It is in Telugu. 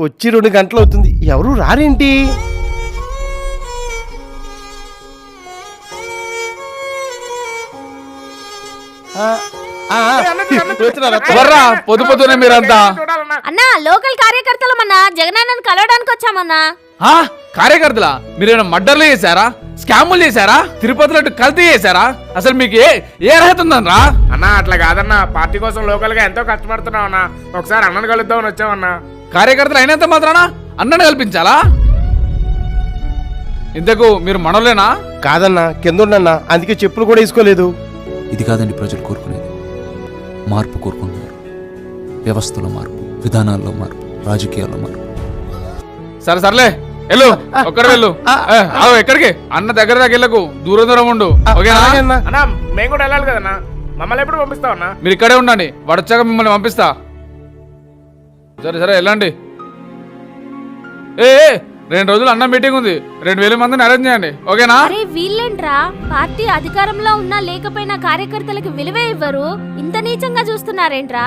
వచ్చి 2 గంటలు అవుతుంది, ఎవరు రారేంటి? పొద్దు పొద్దునే మీరంతా అన్నా లోకల్ కార్యకర్తలమన్నా జగనన్నను కలవడానికి వచ్చామన్నా. కార్యకర్తలా? మీరేమైనా మర్డర్లు చేశారా, స్కాములు చేశారా, తిరుపతిలో కల్తీ చేశారా? అసలు మీకు ఏ అర్హత ఉందన్నా? అన్నా అట్లా కాదన్నా, పార్టీ కోసం లోకల్ గా ఎంతో కష్టపడుతున్నాం అన్నా. ఒకసారి అన్నను కలుద్దామని వచ్చామన్నా. కార్యకర్తలు అయినంత మాత్రాన అన్నను కల్పించాలా? ఇంతకు మీరు మనోళ్ళేనా? కాదన్నా, కింద ఉండన్నా, అందుకే చెప్పులు కూడా వేసుకోలేదు. ఇది కాదండి ప్రజలు కోరుకునేది. మార్పు కోరుకుంటున్నారు. వ్యవస్థలో మార్పు, విధానాల్లో మార్పు, రాజకీయాల్లో మార్పు. సర్లే వెళ్ళు, ఒక్కడ వెళ్ళు. ఎక్కడికి? అన్న దగ్గర వెళ్ళకు, దూరం దూరం ఉండు. ఓకేనా? అన్నా మేము కూడా వెళ్ళాలి కదన్నా, మమ్మల్ని ఎప్పుడు పంపిస్తావు అన్నా? మీరు ఇక్కడే ఉండండి, వాడొచ్చాక మిమ్మల్ని పంపిస్తా. సరే వెళ్ళండి. 2 రోజులు అన్న మీటింగ్ ఉంది, 2000 మందిని అరేంజ్ చేయండి. ఓకేనా? అరే వీళ్ళేంట్రా, పార్టీ అధికారంలో ఉన్నా లేకపోయినా కార్యకర్తలకు విలువే ఇవ్వరు, ఇంత నీచంగా చూస్తున్నారేంట్రా?